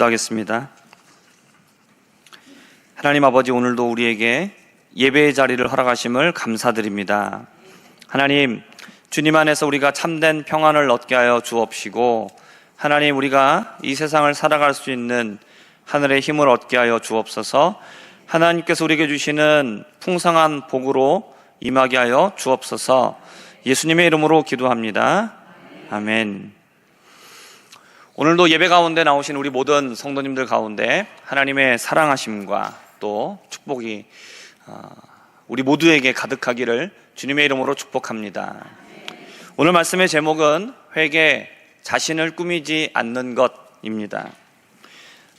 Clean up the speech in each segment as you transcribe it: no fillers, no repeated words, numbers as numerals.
기도하겠습니다. 하나님 아버지, 오늘도 우리에게 예배의 자리를 허락하심을 감사드립니다. 하나님, 주님 안에서 우리가 참된 평안을 얻게 하여 주옵시고, 하나님, 우리가 이 세상을 살아갈 수 있는 하늘의 힘을 얻게 하여 주옵소서. 하나님께서 우리에게 주시는 풍성한 복으로 임하게 하여 주옵소서. 예수님의 이름으로 기도합니다. 아멘. 오늘도 예배 가운데 나오신 우리 모든 성도님들 가운데 하나님의 사랑하심과 또 축복이 우리 모두에게 가득하기를 주님의 이름으로 축복합니다. 오늘 말씀의 제목은 회개, 자신을 꾸미지 않는 것입니다.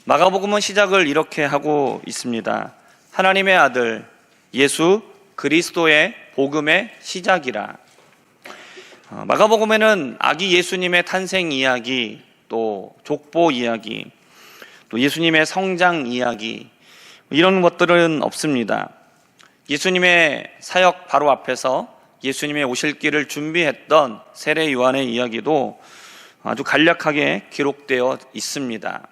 마가복음은 시작을 이렇게 하고 있습니다. 하나님의 아들 예수 그리스도의 복음의 시작이라. 마가복음에는 아기 예수님의 탄생 이야기, 또 족보 이야기, 또 예수님의 성장 이야기, 이런 것들은 없습니다. 예수님의 사역 바로 앞에서 예수님의 오실 길을 준비했던 세례 요한의 이야기도 아주 간략하게 기록되어 있습니다.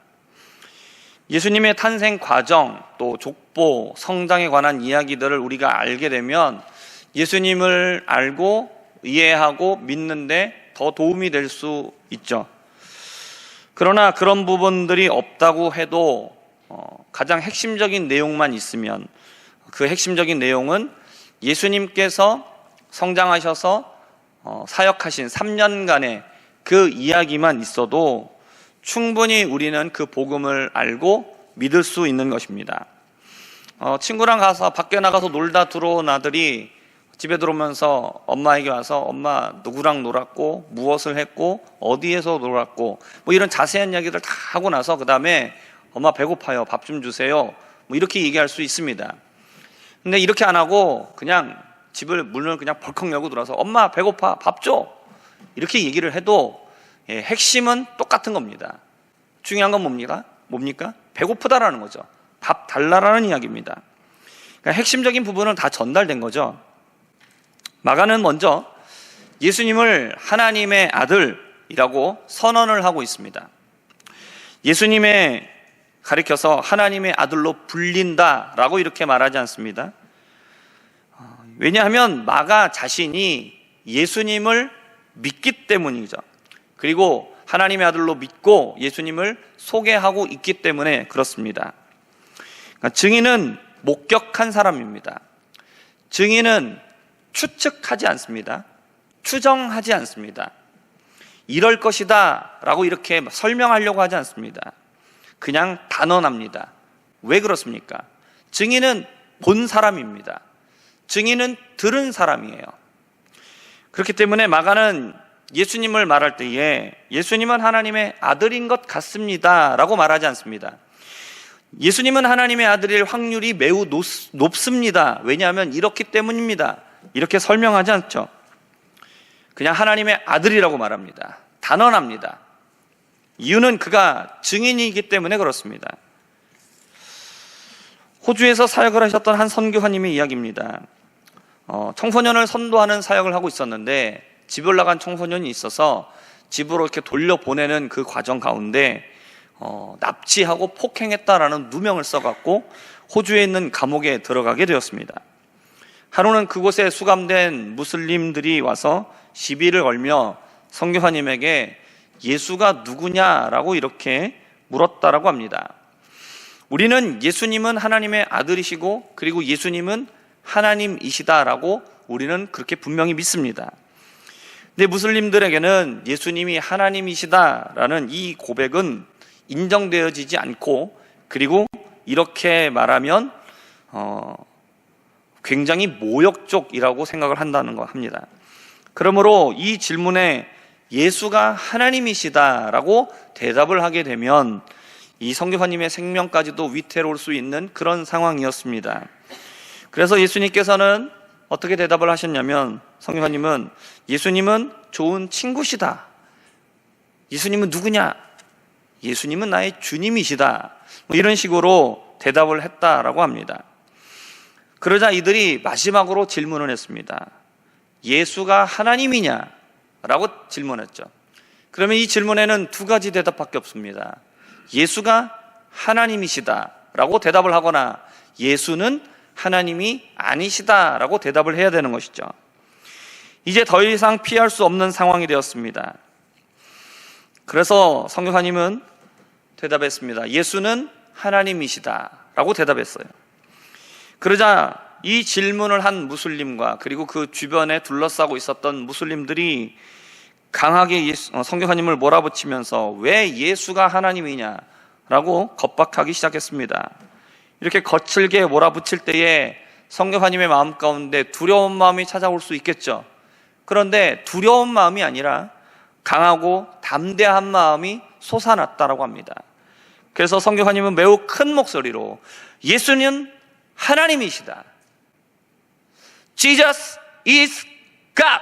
예수님의 탄생 과정, 또 족보, 성장에 관한 이야기들을 우리가 알게 되면 예수님을 알고 이해하고 믿는데 더 도움이 될 수 있죠. 그러나 그런 부분들이 없다고 해도 가장 핵심적인 내용만 있으면, 그 핵심적인 내용은 예수님께서 성장하셔서 사역하신 3년간의 그 이야기만 있어도 충분히 우리는 그 복음을 알고 믿을 수 있는 것입니다. 친구랑 가서 밖에 나가서 놀다 들어온 아들이 집에 들어오면서 엄마에게 와서 엄마 누구랑 놀았고 무엇을 했고 어디에서 놀았고 뭐 이런 자세한 이야기를 다 하고 나서 그 다음에 엄마 배고파요, 밥 좀 주세요, 뭐 이렇게 얘기할 수 있습니다. 근데 이렇게 안 하고 그냥 집을 문을 그냥 벌컥 열고 들어와서 엄마 배고파, 밥 줘, 이렇게 얘기를 해도 핵심은 똑같은 겁니다. 중요한 건 뭡니까? 배고프다라는 거죠. 밥 달라라는 이야기입니다. 그러니까 핵심적인 부분은 다 전달된 거죠. 마가는 먼저 예수님을 하나님의 아들이라고 선언을 하고 있습니다. 예수님의 가리켜서 하나님의 아들로 불린다라고 이렇게 말하지 않습니다. 왜냐하면 마가 자신이 예수님을 믿기 때문이죠. 그리고 하나님의 아들로 믿고 예수님을 소개하고 있기 때문에 그렇습니다. 그러니까 증인은 목격한 사람입니다. 증인은 추측하지 않습니다. 추정하지 않습니다. 이럴 것이다 라고 이렇게 설명하려고 하지 않습니다. 그냥 단언합니다. 왜 그렇습니까? 증인은 본 사람입니다. 증인은 들은 사람이에요. 그렇기 때문에 마가는 예수님을 말할 때에 예수님은 하나님의 아들인 것 같습니다 라고 말하지 않습니다. 예수님은 하나님의 아들일 확률이 매우 높습니다. 왜냐하면 이렇기 때문입니다. 이렇게 설명하지 않죠. 그냥 하나님의 아들이라고 말합니다. 단언합니다. 이유는 그가 증인이기 때문에 그렇습니다. 호주에서 사역을 하셨던 한 선교사님의 이야기입니다. 청소년을 선도하는 사역을 하고 있었는데 집에 올라간 청소년이 있어서 집으로 이렇게 돌려보내는 그 과정 가운데 납치하고 폭행했다라는 누명을 써갖고 호주에 있는 감옥에 들어가게 되었습니다. 하루는 그곳에 수감된 무슬림들이 와서 시비를 걸며 선교사님에게 예수가 누구냐라고 이렇게 물었다라고 합니다. 우리는 예수님은 하나님의 아들이시고 그리고 예수님은 하나님이시다라고 우리는 그렇게 분명히 믿습니다. 근데 무슬림들에게는 예수님이 하나님이시다라는 이 고백은 인정되어지지 않고, 그리고 이렇게 말하면 굉장히 모욕적이라고 생각을 한다는 거 합니다. 그러므로 이 질문에 예수가 하나님이시다라고 대답을 하게 되면 이 선교사님의 생명까지도 위태로울 수 있는 그런 상황이었습니다. 그래서 예수님께서는 어떻게 대답을 하셨냐면, 선교사님은 예수님은 좋은 친구시다. 예수님은 누구냐? 예수님은 나의 주님이시다. 뭐 이런 식으로 대답을 했다라고 합니다. 그러자 이들이 마지막으로 질문을 했습니다. 예수가 하나님이냐? 라고 질문했죠. 그러면 이 질문에는 두 가지 대답밖에 없습니다. 예수가 하나님이시다라고 대답을 하거나 예수는 하나님이 아니시다라고 대답을 해야 되는 것이죠. 이제 더 이상 피할 수 없는 상황이 되었습니다. 그래서 성교사님은 대답했습니다. 예수는 하나님이시다라고 대답했어요. 그러자 이 질문을 한 무슬림과 그리고 그 주변에 둘러싸고 있었던 무슬림들이 강하게 성교사님을 몰아붙이면서 왜 예수가 하나님이냐라고 겁박하기 시작했습니다. 이렇게 거칠게 몰아붙일 때에 성교사님의 마음 가운데 두려운 마음이 찾아올 수 있겠죠. 그런데 두려운 마음이 아니라 강하고 담대한 마음이 솟아났다라고 합니다. 그래서 성교사님은 매우 큰 목소리로 예수는 하나님이시다. Jesus is God.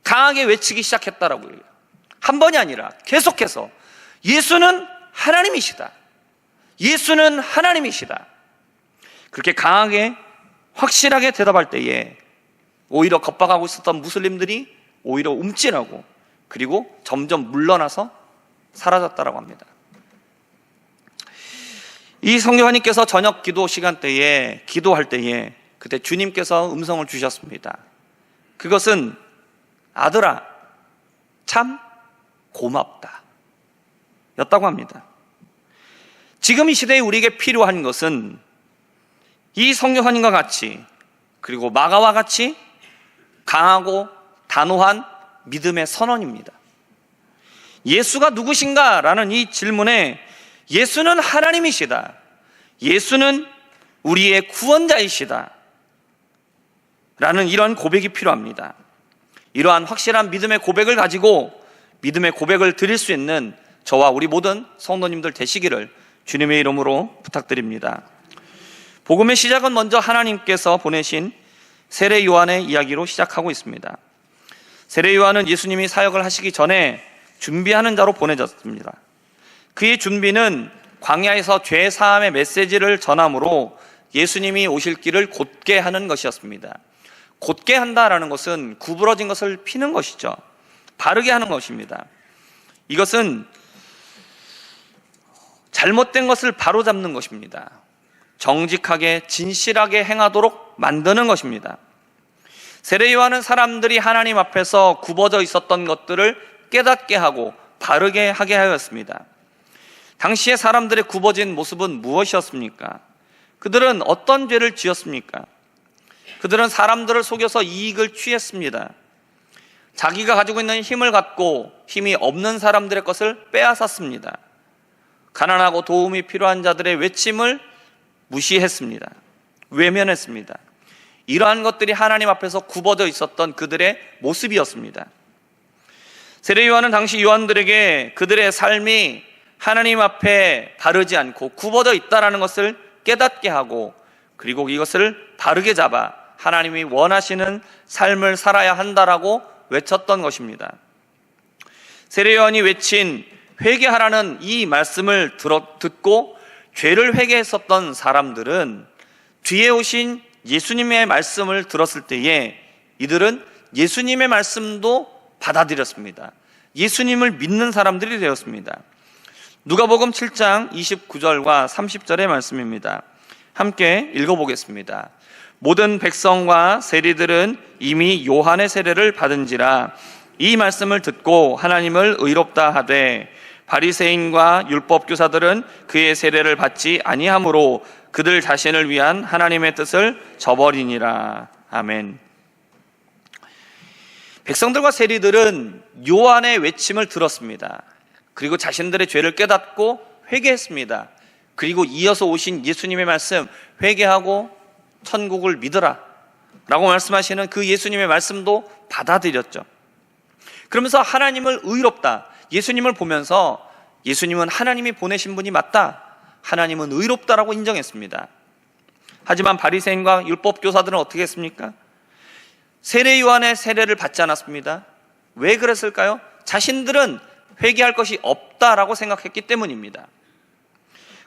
강하게 외치기 시작했다라고요. 한 번이 아니라 계속해서 예수는 하나님이시다. 예수는 하나님이시다. 그렇게 강하게 확실하게 대답할 때에 오히려 겁박하고 있었던 무슬림들이 오히려 움찔하고 그리고 점점 물러나서 사라졌다라고 합니다. 이 성교사님께서 저녁 기도 시간대에 기도할 때에 그때 주님께서 음성을 주셨습니다. 그것은 아들아 참 고맙다 였다고 합니다. 지금 이 시대에 우리에게 필요한 것은 이 성교사님과 같이 그리고 마가와 같이 강하고 단호한 믿음의 선언입니다. 예수가 누구신가? 라는 이 질문에 예수는 하나님이시다. 예수는 우리의 구원자이시다. 라는 이런 고백이 필요합니다. 이러한 확실한 믿음의 고백을 가지고 믿음의 고백을 드릴 수 있는 저와 우리 모든 성도님들 되시기를 주님의 이름으로 부탁드립니다. 복음의 시작은 먼저 하나님께서 보내신 세례 요한의 이야기로 시작하고 있습니다. 세례 요한은 예수님이 사역을 하시기 전에 준비하는 자로 보내졌습니다. 그의 준비는 광야에서 죄 사함의 메시지를 전함으로 예수님이 오실 길을 곧게 하는 것이었습니다. 곧게 한다라는 것은 구부러진 것을 피는 것이죠. 바르게 하는 것입니다. 이것은 잘못된 것을 바로잡는 것입니다. 정직하게 진실하게 행하도록 만드는 것입니다. 세례 요한은 사람들이 하나님 앞에서 굽어져 있었던 것들을 깨닫게 하고 바르게 하게 하였습니다. 당시에 사람들의 굽어진 모습은 무엇이었습니까? 그들은 어떤 죄를 지었습니까? 그들은 사람들을 속여서 이익을 취했습니다. 자기가 가지고 있는 힘을 갖고 힘이 없는 사람들의 것을 빼앗았습니다. 가난하고 도움이 필요한 자들의 외침을 무시했습니다. 외면했습니다. 이러한 것들이 하나님 앞에서 굽어져 있었던 그들의 모습이었습니다. 세례 요한은 당시 요한들에게 그들의 삶이 하나님 앞에 바르지 않고 굽어져 있다는 것을 깨닫게 하고 그리고 이것을 바르게 잡아 하나님이 원하시는 삶을 살아야 한다라고 외쳤던 것입니다. 세례 요한이 외친 회개하라는 이 말씀을 듣고 죄를 회개했었던 사람들은 뒤에 오신 예수님의 말씀을 들었을 때에 이들은 예수님의 말씀도 받아들였습니다. 예수님을 믿는 사람들이 되었습니다. 누가복음 7장 29절과 30절의 말씀입니다. 함께 읽어보겠습니다. 모든 백성과 세리들은 이미 요한의 세례를 받은지라 이 말씀을 듣고 하나님을 의롭다 하되 바리새인과 율법교사들은 그의 세례를 받지 아니하므로 그들 자신을 위한 하나님의 뜻을 저버리니라. 아멘. 백성들과 세리들은 요한의 외침을 들었습니다. 그리고 자신들의 죄를 깨닫고 회개했습니다. 그리고 이어서 오신 예수님의 말씀, 회개하고 천국을 믿으라 라고 말씀하시는 그 예수님의 말씀도 받아들였죠. 그러면서 하나님을 의롭다, 예수님을 보면서 예수님은 하나님이 보내신 분이 맞다, 하나님은 의롭다라고 인정했습니다. 하지만 바리새인과 율법교사들은 어떻게 했습니까? 세례 요한의 세례를 받지 않았습니다. 왜 그랬을까요? 자신들은 회개할 것이 없다라고 생각했기 때문입니다.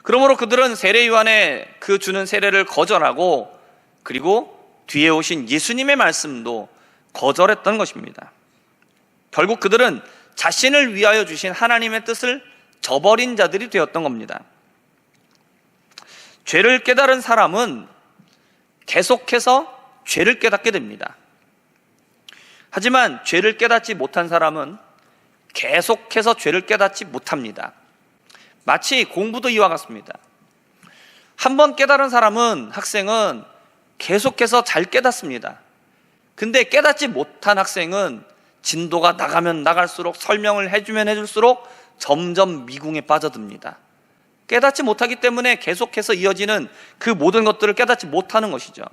그러므로 그들은 세례 요한의 그 주는 세례를 거절하고 그리고 뒤에 오신 예수님의 말씀도 거절했던 것입니다. 결국 그들은 자신을 위하여 주신 하나님의 뜻을 저버린 자들이 되었던 겁니다. 죄를 깨달은 사람은 계속해서 죄를 깨닫게 됩니다. 하지만 죄를 깨닫지 못한 사람은 계속해서 죄를 깨닫지 못합니다. 마치 공부도 이와 같습니다. 한 번 깨달은 사람은, 학생은 계속해서 잘 깨닫습니다. 근데 깨닫지 못한 학생은 진도가 나가면 나갈수록, 설명을 해주면 해줄수록 점점 미궁에 빠져듭니다. 깨닫지 못하기 때문에 계속해서 이어지는 그 모든 것들을 깨닫지 못하는 것이죠.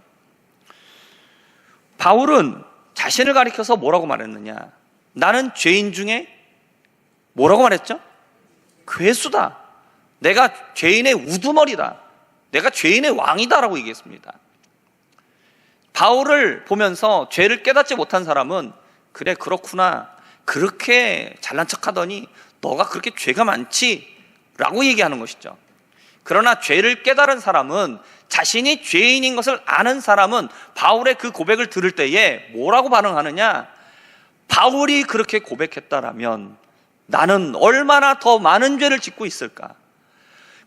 바울은 자신을 가리켜서 뭐라고 말했느냐? 나는 죄인 중에 뭐라고 말했죠? 괴수다. 내가 죄인의 우두머리다. 내가 죄인의 왕이다라고 얘기했습니다. 바울을 보면서 죄를 깨닫지 못한 사람은, 그래, 그렇구나, 그렇게 잘난 척하더니 너가 그렇게 죄가 많지? 라고 얘기하는 것이죠. 그러나 죄를 깨달은 사람은, 자신이 죄인인 것을 아는 사람은 바울의 그 고백을 들을 때에 뭐라고 반응하느냐? 바울이 그렇게 고백했다라면 나는 얼마나 더 많은 죄를 짓고 있을까?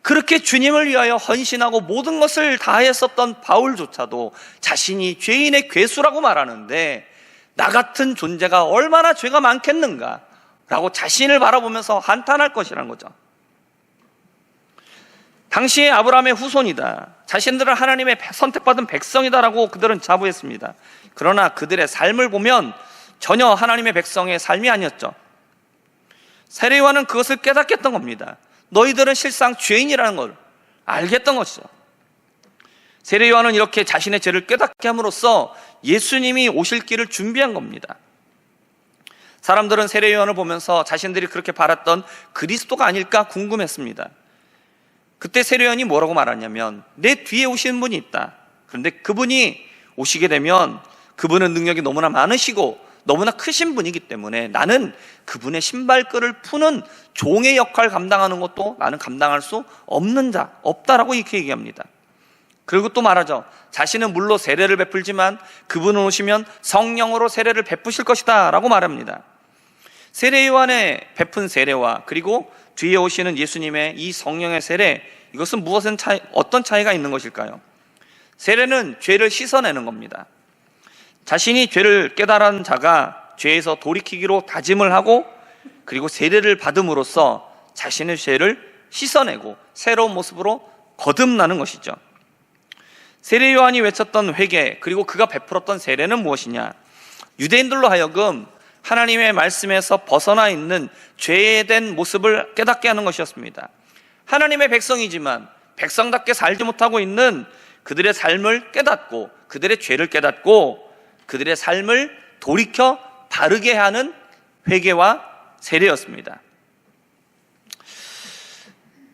그렇게 주님을 위하여 헌신하고 모든 것을 다했었던 바울조차도 자신이 죄인의 괴수라고 말하는데, 나 같은 존재가 얼마나 죄가 많겠는가? 라고 자신을 바라보면서 한탄할 것이라는 거죠. 당시에 아브라함의 후손이다, 자신들은 하나님의 선택받은 백성이다라고 그들은 자부했습니다. 그러나 그들의 삶을 보면 전혀 하나님의 백성의 삶이 아니었죠. 세례요한은 그것을 깨닫겠던 겁니다. 너희들은 실상 죄인이라는 걸 알겠던 것이죠. 세례요한은 이렇게 자신의 죄를 깨닫게 함으로써 예수님이 오실 길을 준비한 겁니다. 사람들은 세례요한을 보면서 자신들이 그렇게 바랐던 그리스도가 아닐까 궁금했습니다. 그때 세례요한이 뭐라고 말하냐면, 내 뒤에 오시는 분이 있다. 그런데 그분이 오시게 되면 그분은 능력이 너무나 많으시고 너무나 크신 분이기 때문에 나는 그분의 신발끈을 푸는 종의 역할을 감당하는 것도 나는 감당할 수 없는 자, 없다라고 이렇게 얘기합니다. 그리고 또 말하죠. 자신은 물로 세례를 베풀지만 그분은 오시면 성령으로 세례를 베푸실 것이다 라고 말합니다. 세례 요한의 베푼 세례와 그리고 뒤에 오시는 예수님의 이 성령의 세례, 이것은 어떤 차이가 있는 것일까요? 세례는 죄를 씻어내는 겁니다. 자신이 죄를 깨달은 자가 죄에서 돌이키기로 다짐을 하고, 그리고 세례를 받음으로써 자신의 죄를 씻어내고 새로운 모습으로 거듭나는 것이죠. 세례 요한이 외쳤던 회개, 그리고 그가 베풀었던 세례는 무엇이냐? 유대인들로 하여금 하나님의 말씀에서 벗어나 있는 죄된 모습을 깨닫게 하는 것이었습니다. 하나님의 백성이지만 백성답게 살지 못하고 있는 그들의 삶을 깨닫고, 그들의 죄를 깨닫고 그들의 삶을 돌이켜 바르게 하는 회개와 세례였습니다.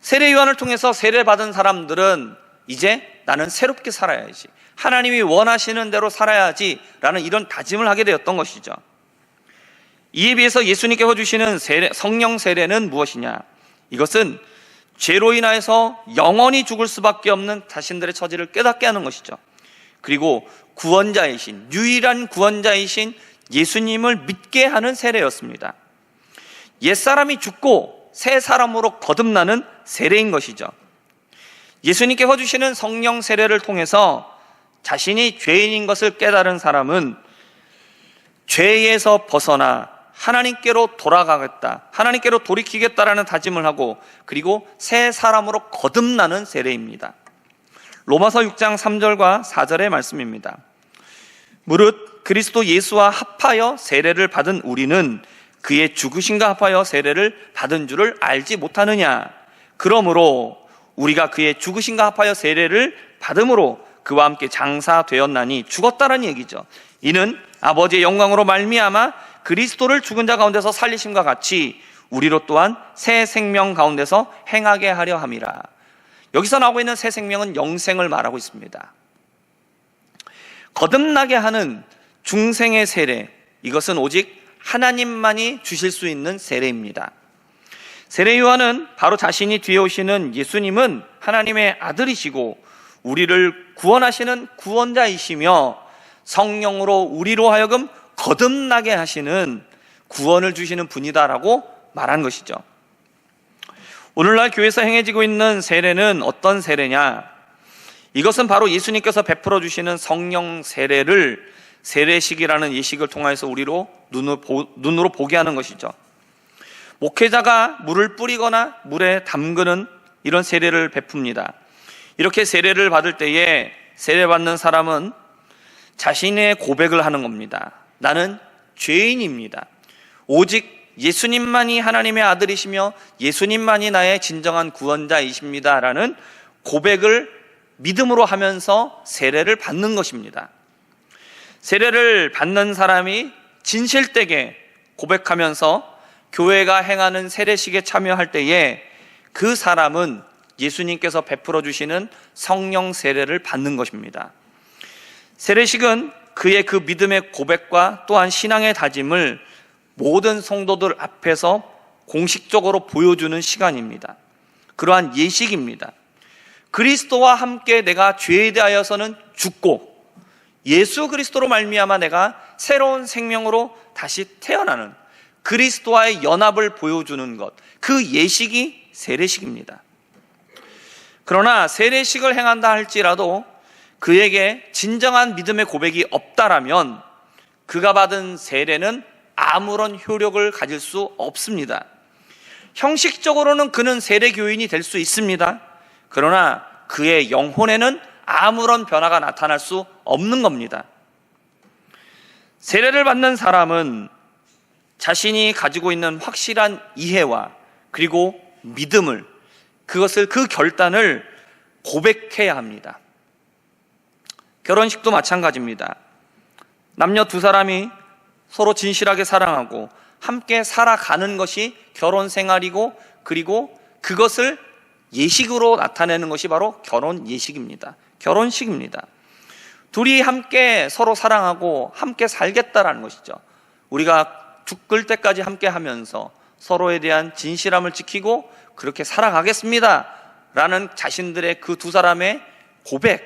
세례 요한을 통해서 세례받은 사람들은 이제 나는 새롭게 살아야지, 하나님이 원하시는 대로 살아야지 라는 이런 다짐을 하게 되었던 것이죠. 이에 비해서 예수님께서 주시는 성령 세례는 무엇이냐? 이것은 죄로 인하여서 영원히 죽을 수밖에 없는 자신들의 처지를 깨닫게 하는 것이죠. 그리고 구원자이신, 유일한 구원자이신 예수님을 믿게 하는 세례였습니다. 옛사람이 죽고 새 사람으로 거듭나는 세례인 것이죠. 예수님께서 주시는 성령 세례를 통해서 자신이 죄인인 것을 깨달은 사람은 죄에서 벗어나 하나님께로 돌아가겠다, 하나님께로 돌이키겠다라는 다짐을 하고, 그리고 새 사람으로 거듭나는 세례입니다. 로마서 6장 3절과 4절의 말씀입니다. 무릇 그리스도 예수와 합하여 세례를 받은 우리는 그의 죽으심과 합하여 세례를 받은 줄을 알지 못하느냐? 그러므로 우리가 그의 죽으심과 합하여 세례를 받음으로 그와 함께 장사되었나니, 죽었다는 얘기죠. 이는 아버지의 영광으로 말미암아 그리스도를 죽은 자 가운데서 살리심과 같이 우리로 또한 새 생명 가운데서 행하게 하려 함이라. 여기서 나오고 있는 새 생명은 영생을 말하고 있습니다. 거듭나게 하는 중생의 세례, 이것은 오직 하나님만이 주실 수 있는 세례입니다. 세례 요한은 바로 자신이 뒤에 오시는 예수님은 하나님의 아들이시고 우리를 구원하시는 구원자이시며 성령으로 우리로 하여금 거듭나게 하시는, 구원을 주시는 분이다라고 말한 것이죠. 오늘날 교회에서 행해지고 있는 세례는 어떤 세례냐? 이것은 바로 예수님께서 베풀어 주시는 성령 세례를 세례식이라는 예식을 통해서 우리로 눈으로 보게 하는 것이죠. 목회자가 물을 뿌리거나 물에 담그는 이런 세례를 베풉니다. 이렇게 세례를 받을 때에 세례받는 사람은 자신의 고백을 하는 겁니다. 나는 죄인입니다. 오직 예수님만이 하나님의 아들이시며 예수님만이 나의 진정한 구원자이십니다 라는 고백을 믿음으로 하면서 세례를 받는 것입니다. 세례를 받는 사람이 진실되게 고백하면서 교회가 행하는 세례식에 참여할 때에 그 사람은 예수님께서 베풀어 주시는 성령 세례를 받는 것입니다. 세례식은 그의 그 믿음의 고백과 또한 신앙의 다짐을 모든 성도들 앞에서 공식적으로 보여주는 시간입니다. 그러한 예식입니다. 그리스도와 함께 내가 죄에 대하여서는 죽고 예수 그리스도로 말미암아 내가 새로운 생명으로 다시 태어나는 그리스도와의 연합을 보여주는 것, 그 예식이 세례식입니다. 그러나 세례식을 행한다 할지라도 그에게 진정한 믿음의 고백이 없다라면 그가 받은 세례는 아무런 효력을 가질 수 없습니다. 형식적으로는 그는 세례교인이 될 수 있습니다. 그러나 그의 영혼에는 아무런 변화가 나타날 수 없는 겁니다. 세례를 받는 사람은 자신이 가지고 있는 확실한 이해와 그리고 믿음을, 그 결단을 고백해야 합니다. 결혼식도 마찬가지입니다. 남녀 두 사람이 서로 진실하게 사랑하고 함께 살아가는 것이 결혼 생활이고, 그리고 그것을 예식으로 나타내는 것이 바로 결혼 예식입니다. 결혼식입니다. 둘이 함께 서로 사랑하고 함께 살겠다라는 것이죠. 우리가 죽을 때까지 함께 하면서 서로에 대한 진실함을 지키고 그렇게 살아가겠습니다 라는 자신들의 그 두 사람의 고백,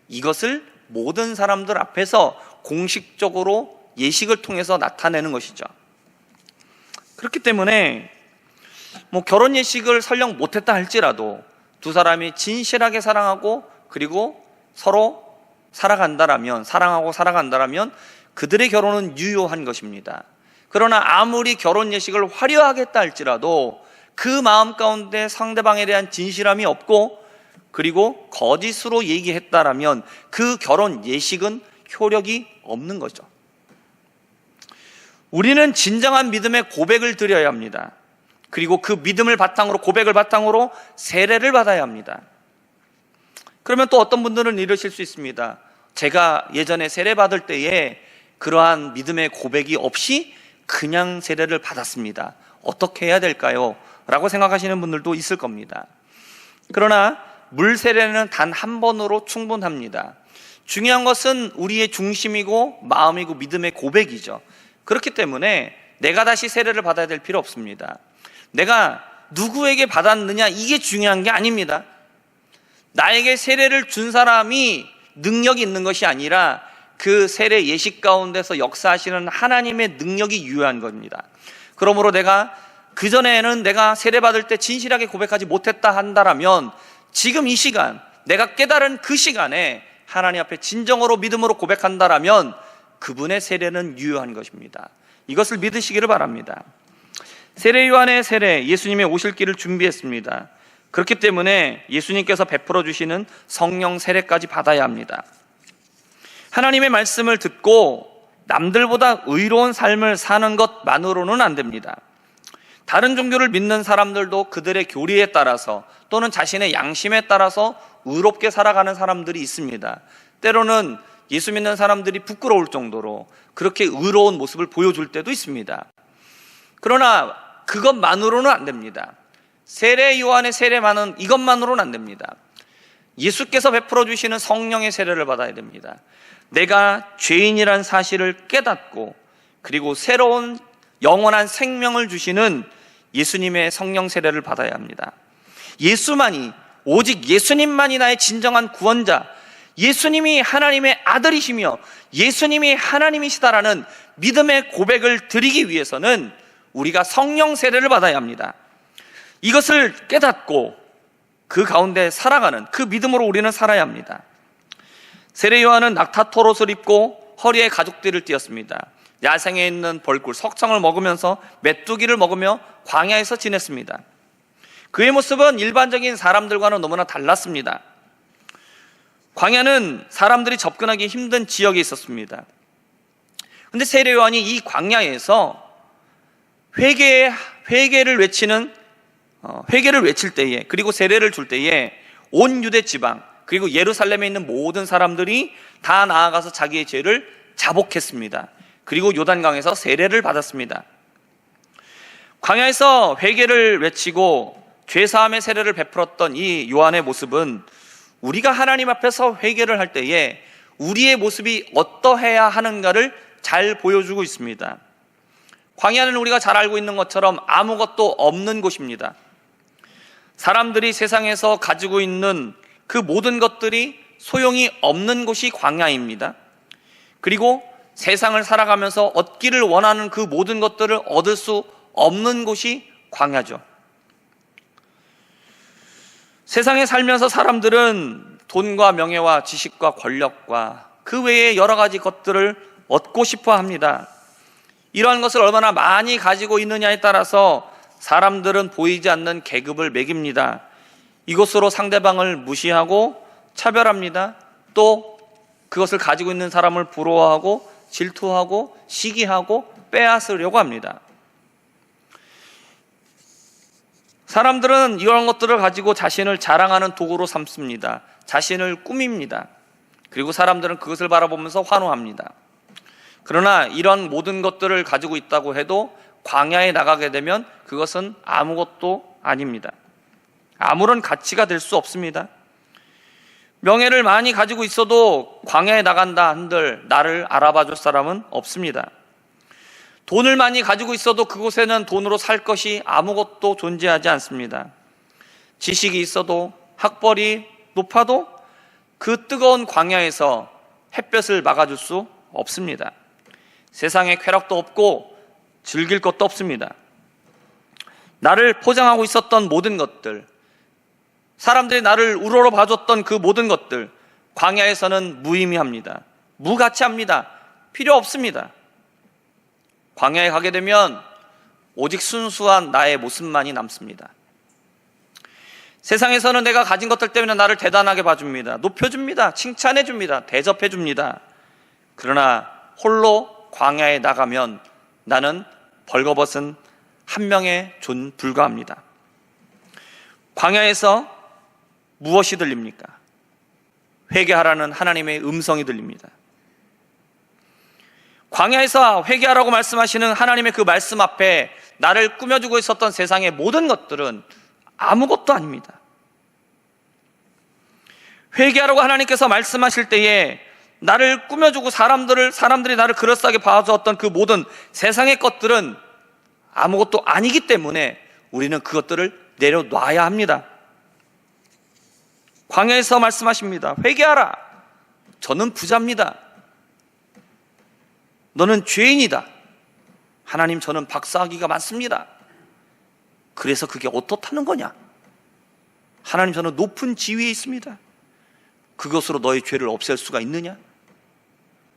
이것을 모든 사람들 앞에서 공식적으로 예식을 통해서 나타내는 것이죠. 그렇기 때문에 결혼 예식을 설령 못했다 할지라도 두 사람이 진실하게 사랑하고 그리고 서로 사랑하고 살아간다라면 그들의 결혼은 유효한 것입니다. 그러나 아무리 결혼 예식을 화려하게 했다 할지라도 그 마음 가운데 상대방에 대한 진실함이 없고 그리고 거짓으로 얘기했다라면 그 결혼 예식은 효력이 없는 거죠. 우리는 진정한 믿음의 고백을 드려야 합니다. 그리고 그 믿음을 바탕으로, 고백을 바탕으로 세례를 받아야 합니다. 그러면 또 어떤 분들은 이러실 수 있습니다. 제가 예전에 세례 받을 때에 그러한 믿음의 고백이 없이 그냥 세례를 받았습니다. 어떻게 해야 될까요? 라고 생각하시는 분들도 있을 겁니다. 그러나 물 세례는 단 한 번으로 충분합니다. 중요한 것은 우리의 중심이고 마음이고 믿음의 고백이죠. 그렇기 때문에 내가 다시 세례를 받아야 될 필요 없습니다. 내가 누구에게 받았느냐, 이게 중요한 게 아닙니다. 나에게 세례를 준 사람이 능력이 있는 것이 아니라 그 세례 예식 가운데서 역사하시는 하나님의 능력이 유효한 겁니다. 그러므로 내가 그전에는 내가 세례 받을 때 진실하게 고백하지 못했다 한다라면 지금 이 시간, 내가 깨달은 그 시간에 하나님 앞에 진정으로 믿음으로 고백한다라면 그분의 세례는 유효한 것입니다. 이것을 믿으시기를 바랍니다. 세례 요한의 세례, 예수님의 오실 길을 준비했습니다. 그렇기 때문에 예수님께서 베풀어 주시는 성령 세례까지 받아야 합니다. 하나님의 말씀을 듣고 남들보다 의로운 삶을 사는 것만으로는 안 됩니다. 다른 종교를 믿는 사람들도 그들의 교리에 따라서 또는 자신의 양심에 따라서 의롭게 살아가는 사람들이 있습니다. 때로는 예수 믿는 사람들이 부끄러울 정도로 그렇게 의로운 모습을 보여줄 때도 있습니다. 그러나 그것만으로는 안 됩니다. 세례 요한의 세례만은 이것만으로는 안 됩니다. 예수께서 베풀어 주시는 성령의 세례를 받아야 됩니다. 내가 죄인이란 사실을 깨닫고 그리고 새로운 영원한 생명을 주시는 예수님의 성령 세례를 받아야 합니다. 예수만이, 오직 예수님만이 나의 진정한 구원자, 예수님이 하나님의 아들이시며 예수님이 하나님이시다라는 믿음의 고백을 드리기 위해서는 우리가 성령 세례를 받아야 합니다. 이것을 깨닫고 그 가운데 살아가는 그 믿음으로 우리는 살아야 합니다. 세례 요한은 낙타토 옷을 입고 허리에 가죽띠를 띠었습니다. 야생에 있는 벌꿀, 석청을 먹으면서 메뚜기를 먹으며 광야에서 지냈습니다. 그의 모습은 일반적인 사람들과는 너무나 달랐습니다. 광야는 사람들이 접근하기 힘든 지역에 있었습니다. 그런데 세례 요한이 이 광야에서 회개를 외칠 때에, 그리고 세례를 줄 때에 온 유대 지방 그리고 예루살렘에 있는 모든 사람들이 다 나아가서 자기의 죄를 자복했습니다. 그리고 요단강에서 세례를 받았습니다. 광야에서 회개를 외치고 죄사함의 세례를 베풀었던 이 요한의 모습은 우리가 하나님 앞에서 회개를 할 때에 우리의 모습이 어떠해야 하는가를 잘 보여주고 있습니다. 광야는 우리가 잘 알고 있는 것처럼 아무것도 없는 곳입니다. 사람들이 세상에서 가지고 있는 그 모든 것들이 소용이 없는 곳이 광야입니다. 그리고 세상을 살아가면서 얻기를 원하는 그 모든 것들을 얻을 수 없는 곳이 광야죠. 세상에 살면서 사람들은 돈과 명예와 지식과 권력과 그 외에 여러 가지 것들을 얻고 싶어 합니다. 이러한 것을 얼마나 많이 가지고 있느냐에 따라서 사람들은 보이지 않는 계급을 매깁니다. 이것으로 상대방을 무시하고 차별합니다. 또 그것을 가지고 있는 사람을 부러워하고 질투하고 시기하고 빼앗으려고 합니다. 사람들은 이런 것들을 가지고 자신을 자랑하는 도구로 삼습니다. 자신을 꾸밉니다. 그리고 사람들은 그것을 바라보면서 환호합니다. 그러나 이런 모든 것들을 가지고 있다고 해도 광야에 나가게 되면 그것은 아무것도 아닙니다. 아무런 가치가 될 수 없습니다. 명예를 많이 가지고 있어도 광야에 나간다 한들 나를 알아봐 줄 사람은 없습니다. 돈을 많이 가지고 있어도 그곳에는 돈으로 살 것이 아무것도 존재하지 않습니다. 지식이 있어도 학벌이 높아도 그 뜨거운 광야에서 햇볕을 막아줄 수 없습니다. 세상에 쾌락도 없고 즐길 것도 없습니다. 나를 포장하고 있었던 모든 것들, 사람들이 나를 우러러 봐줬던 그 모든 것들, 광야에서는 무의미합니다. 무가치합니다. 필요 없습니다. 광야에 가게 되면 오직 순수한 나의 모습만이 남습니다. 세상에서는 내가 가진 것들 때문에 나를 대단하게 봐줍니다. 높여줍니다. 칭찬해줍니다. 대접해줍니다. 그러나 홀로 광야에 나가면 나는 벌거벗은 한 명의 존 불과합니다. 광야에서 무엇이 들립니까? 회개하라는 하나님의 음성이 들립니다. 광야에서 회개하라고 말씀하시는 하나님의 그 말씀 앞에 나를 꾸며주고 있었던 세상의 모든 것들은 아무것도 아닙니다. 회개하라고 하나님께서 말씀하실 때에 나를 꾸며주고 사람들이 나를 그럴싸하게 봐주었던 그 모든 세상의 것들은 아무것도 아니기 때문에 우리는 그것들을 내려놔야 합니다. 광야에서 말씀하십니다. 회개하라. 저는 부자입니다. 너는 죄인이다. 하나님, 저는 박사학위가 많습니다. 그래서 그게 어떻다는 거냐? 하나님, 저는 높은 지위에 있습니다. 그것으로 너의 죄를 없앨 수가 있느냐?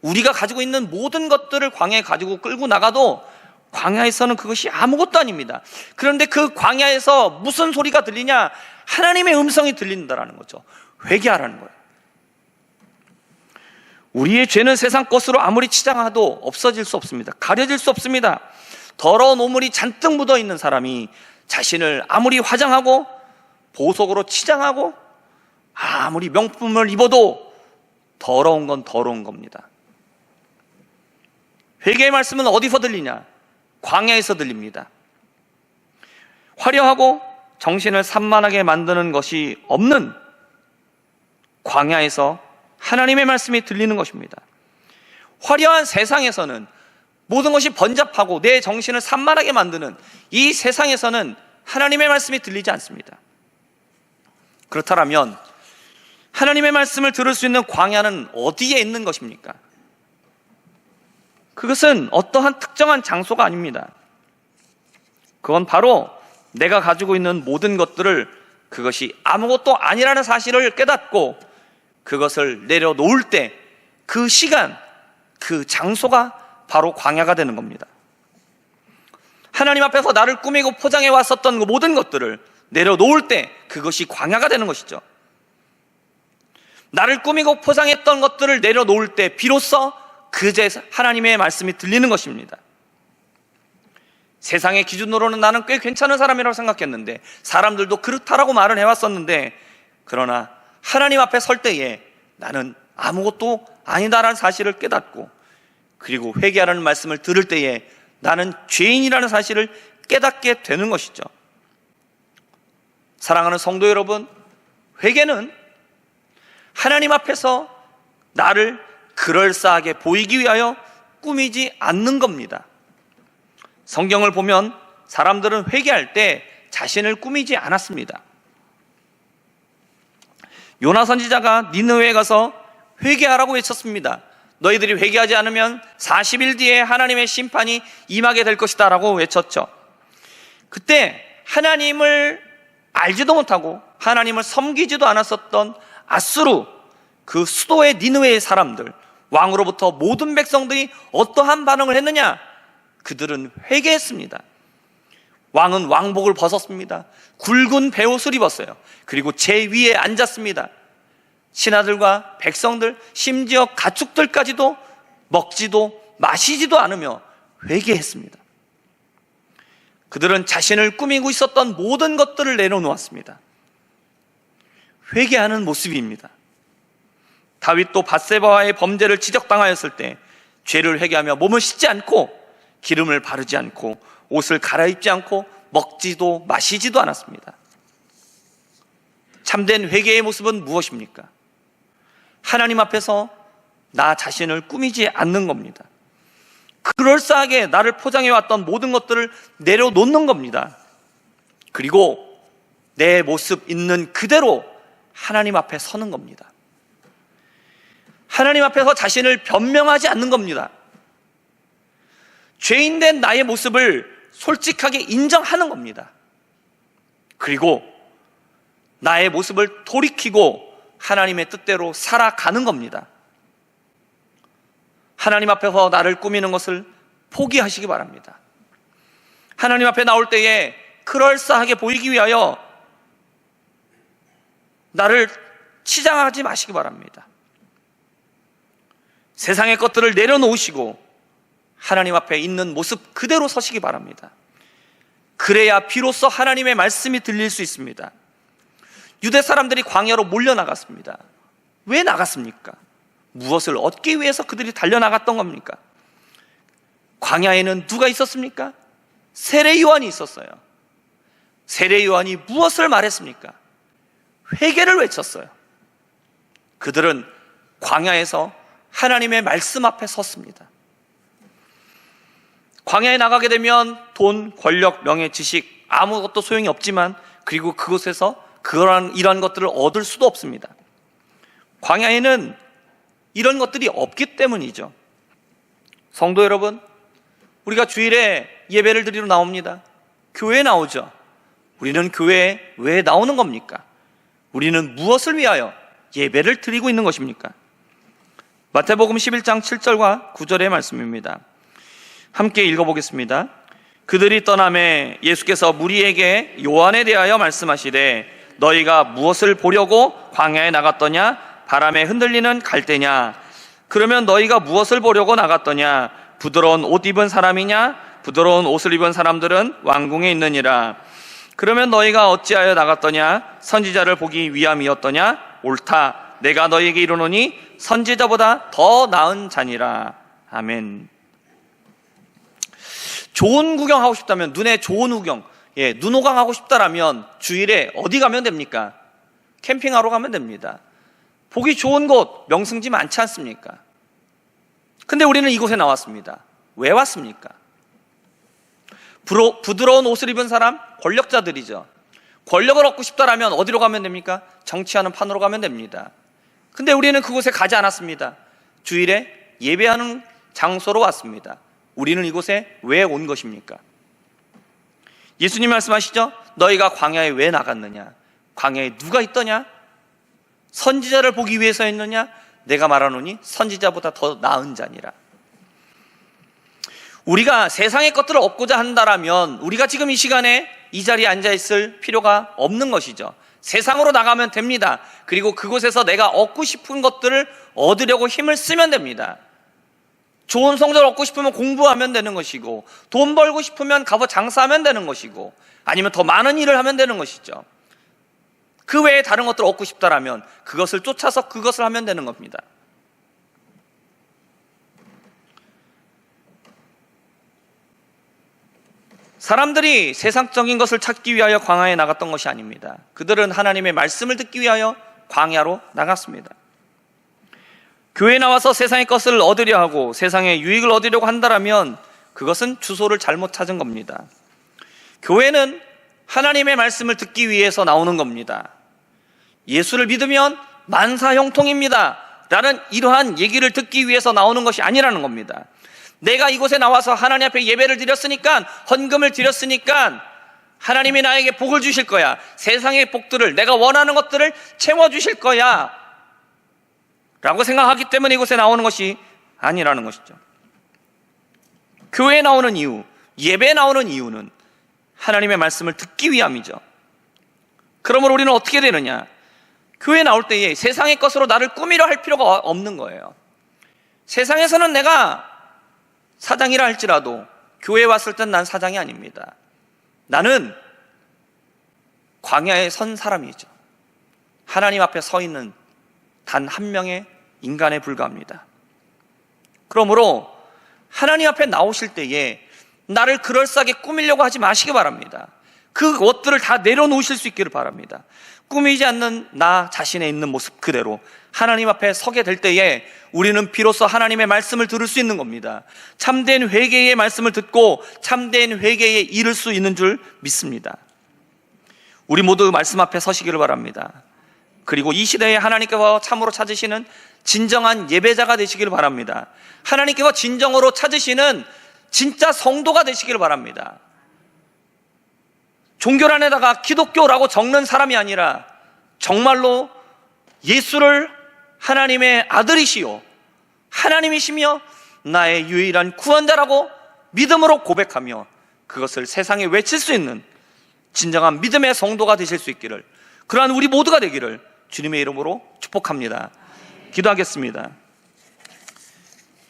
우리가 가지고 있는 모든 것들을 광야에 가지고 끌고 나가도 광야에서는 그것이 아무것도 아닙니다. 그런데 그 광야에서 무슨 소리가 들리냐? 하나님의 음성이 들린다라는 거죠. 회개하라는 거예요. 우리의 죄는 세상 것으로 아무리 치장해도 없어질 수 없습니다. 가려질 수 없습니다. 더러운 오물이 잔뜩 묻어있는 사람이 자신을 아무리 화장하고 보석으로 치장하고 아무리 명품을 입어도 더러운 건 더러운 겁니다. 회개의 말씀은 어디서 들리냐? 광야에서 들립니다. 화려하고 정신을 산만하게 만드는 것이 없는 광야에서 하나님의 말씀이 들리는 것입니다. 화려한 세상에서는 모든 것이 번잡하고 내 정신을 산만하게 만드는 이 세상에서는 하나님의 말씀이 들리지 않습니다. 그렇다면 하나님의 말씀을 들을 수 있는 광야는 어디에 있는 것입니까? 그것은 어떠한 특정한 장소가 아닙니다. 그건 바로 내가 가지고 있는 모든 것들을 그것이 아무것도 아니라는 사실을 깨닫고 그것을 내려놓을 때 그 시간, 그 장소가 바로 광야가 되는 겁니다. 하나님 앞에서 나를 꾸미고 포장해 왔었던 그 모든 것들을 내려놓을 때 그것이 광야가 되는 것이죠. 나를 꾸미고 포장했던 것들을 내려놓을 때 비로소 그제 하나님의 말씀이 들리는 것입니다. 세상의 기준으로는 나는 꽤 괜찮은 사람이라고 생각했는데, 사람들도 그렇다라고 말을 해왔었는데, 그러나 하나님 앞에 설 때에 나는 아무것도 아니다라는 사실을 깨닫고, 그리고 회개하라는 말씀을 들을 때에 나는 죄인이라는 사실을 깨닫게 되는 것이죠. 사랑하는 성도 여러분, 회개는 하나님 앞에서 나를 그럴싸하게 보이기 위하여 꾸미지 않는 겁니다. 성경을 보면 사람들은 회개할 때 자신을 꾸미지 않았습니다. 요나 선지자가 니느웨에 가서 회개하라고 외쳤습니다. 너희들이 회개하지 않으면 40일 뒤에 하나님의 심판이 임하게 될 것이다 라고 외쳤죠. 그때 하나님을 알지도 못하고 하나님을 섬기지도 않았었던 아수르, 그 수도의 니느웨의 사람들, 왕으로부터 모든 백성들이 어떠한 반응을 했느냐? 그들은 회개했습니다. 왕은 왕복을 벗었습니다. 굵은 베옷을 입었어요. 그리고 제 위에 앉았습니다. 신하들과 백성들, 심지어 가축들까지도 먹지도 마시지도 않으며 회개했습니다. 그들은 자신을 꾸미고 있었던 모든 것들을 내려놓았습니다. 회개하는 모습입니다. 다윗도 밧세바와의 범죄를 지적당하였을 때 죄를 회개하며 몸을 씻지 않고 기름을 바르지 않고 옷을 갈아입지 않고 먹지도 마시지도 않았습니다. 참된 회개의 모습은 무엇입니까? 하나님 앞에서 나 자신을 꾸미지 않는 겁니다. 그럴싸하게 나를 포장해왔던 모든 것들을 내려놓는 겁니다. 그리고 내 모습 있는 그대로 하나님 앞에 서는 겁니다. 하나님 앞에서 자신을 변명하지 않는 겁니다. 죄인된 나의 모습을 솔직하게 인정하는 겁니다. 그리고 나의 모습을 돌이키고 하나님의 뜻대로 살아가는 겁니다. 하나님 앞에서 나를 꾸미는 것을 포기하시기 바랍니다. 하나님 앞에 나올 때에 그럴싸하게 보이기 위하여 나를 치장하지 마시기 바랍니다. 세상의 것들을 내려놓으시고 하나님 앞에 있는 모습 그대로 서시기 바랍니다. 그래야 비로소 하나님의 말씀이 들릴 수 있습니다. 유대 사람들이 광야로 몰려나갔습니다. 왜 나갔습니까? 무엇을 얻기 위해서 그들이 달려나갔던 겁니까? 광야에는 누가 있었습니까? 세례 요한이 있었어요. 세례 요한이 무엇을 말했습니까? 회개를 외쳤어요. 그들은 광야에서 하나님의 말씀 앞에 섰습니다. 광야에 나가게 되면 돈, 권력, 명예, 지식 아무것도 소용이 없지만, 그리고 그곳에서 이런 것들을 얻을 수도 없습니다. 광야에는 이런 것들이 없기 때문이죠. 성도 여러분, 우리가 주일에 예배를 드리러 나옵니다. 교회에 나오죠. 우리는 교회에 왜 나오는 겁니까? 우리는 무엇을 위하여 예배를 드리고 있는 것입니까? 마태복음 11장 7절과 9절의 말씀입니다. 함께 읽어보겠습니다. 그들이 떠나매 예수께서 무리에게 요한에 대하여 말씀하시되 너희가 무엇을 보려고 광야에 나갔더냐? 바람에 흔들리는 갈대냐? 그러면 너희가 무엇을 보려고 나갔더냐? 부드러운 옷 입은 사람이냐? 부드러운 옷을 입은 사람들은 왕궁에 있느니라. 그러면 너희가 어찌하여 나갔더냐? 선지자를 보기 위함이었더냐? 옳다. 내가 너희에게 이르노니 선지자보다 더 나은 자니라. 아멘. 좋은 구경하고 싶다면, 눈에 좋은 구경, 눈호강 하고 싶다라면 주일에 어디 가면 됩니까? 캠핑하러 가면 됩니다. 보기 좋은 곳, 명승지 많지 않습니까? 근데 우리는 이곳에 나왔습니다. 왜 왔습니까? 부드러운 옷을 입은 사람, 권력자들이죠. 권력을 얻고 싶다라면 어디로 가면 됩니까? 정치하는 판으로 가면 됩니다. 근데 우리는 그곳에 가지 않았습니다. 주일에 예배하는 장소로 왔습니다. 우리는 이곳에 왜 온 것입니까? 예수님 말씀하시죠? 너희가 광야에 왜 나갔느냐? 광야에 누가 있더냐? 선지자를 보기 위해서 했느냐? 내가 말하노니 선지자보다 더 나은 자니라. 우리가 세상의 것들을 얻고자 한다라면 우리가 지금 이 시간에 이 자리에 앉아 있을 필요가 없는 것이죠. 세상으로 나가면 됩니다. 그리고 그곳에서 내가 얻고 싶은 것들을 얻으려고 힘을 쓰면 됩니다. 좋은 성적을 얻고 싶으면 공부하면 되는 것이고, 돈 벌고 싶으면 가서 장사하면 되는 것이고, 아니면 더 많은 일을 하면 되는 것이죠. 그 외에 다른 것들을 얻고 싶다라면 그것을 쫓아서 그것을 하면 되는 겁니다. 사람들이 세상적인 것을 찾기 위하여 광야에 나갔던 것이 아닙니다. 그들은 하나님의 말씀을 듣기 위하여 광야로 나갔습니다. 교회에 나와서 세상의 것을 얻으려 하고 세상의 유익을 얻으려고 한다면 그것은 주소를 잘못 찾은 겁니다. 교회는 하나님의 말씀을 듣기 위해서 나오는 겁니다. 예수를 믿으면 만사 형통입니다 라는 이러한 얘기를 듣기 위해서 나오는 것이 아니라는 겁니다. 내가 이곳에 나와서 하나님 앞에 예배를 드렸으니까, 헌금을 드렸으니까 하나님이 나에게 복을 주실 거야, 세상의 복들을, 내가 원하는 것들을 채워주실 거야 라고 생각하기 때문에 이곳에 나오는 것이 아니라는 것이죠. 교회에 나오는 이유, 예배에 나오는 이유는 하나님의 말씀을 듣기 위함이죠. 그러므로 우리는 어떻게 되느냐? 교회에 나올 때에 세상의 것으로 나를 꾸미려 할 필요가 없는 거예요. 세상에서는 내가 사장이라 할지라도 교회에 왔을 땐 난 사장이 아닙니다. 나는 광야에 선 사람이죠. 하나님 앞에 서 있는 단 한 명의 인간에 불과합니다. 그러므로 하나님 앞에 나오실 때에 나를 그럴싸하게 꾸미려고 하지 마시기 바랍니다. 그 것들을 다 내려놓으실 수 있기를 바랍니다. 꾸미지 않는 나 자신에 있는 모습 그대로 하나님 앞에 서게 될 때에 우리는 비로소 하나님의 말씀을 들을 수 있는 겁니다. 참된 회개의 말씀을 듣고 참된 회개에 이를 수 있는 줄 믿습니다. 우리 모두 말씀 앞에 서시기를 바랍니다. 그리고 이 시대에 하나님께서 참으로 찾으시는 진정한 예배자가 되시기를 바랍니다. 하나님께서 진정으로 찾으시는 진짜 성도가 되시기를 바랍니다. 종교란에다가 기독교라고 적는 사람이 아니라 정말로 예수를 하나님의 아들이시요 하나님이시며 나의 유일한 구원자라고 믿음으로 고백하며 그것을 세상에 외칠 수 있는 진정한 믿음의 성도가 되실 수 있기를, 그러한 우리 모두가 되기를 주님의 이름으로 축복합니다. 기도하겠습니다.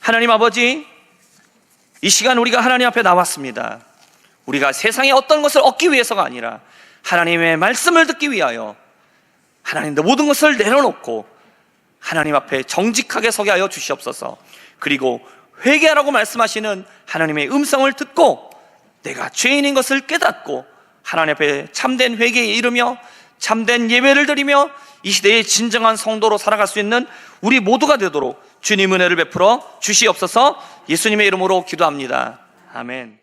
하나님 아버지, 이 시간 우리가 하나님 앞에 나왔습니다. 우리가 세상의 어떤 것을 얻기 위해서가 아니라 하나님의 말씀을 듣기 위하여 하나님의 모든 것을 내려놓고 하나님 앞에 정직하게 서게 하여 주시옵소서. 그리고 회개하라고 말씀하시는 하나님의 음성을 듣고 내가 죄인인 것을 깨닫고 하나님 앞에 참된 회개에 이르며 참된 예배를 드리며 이 시대의 진정한 성도로 살아갈 수 있는 우리 모두가 되도록 주님 은혜를 베풀어 주시옵소서. 예수님의 이름으로 기도합니다. 아멘.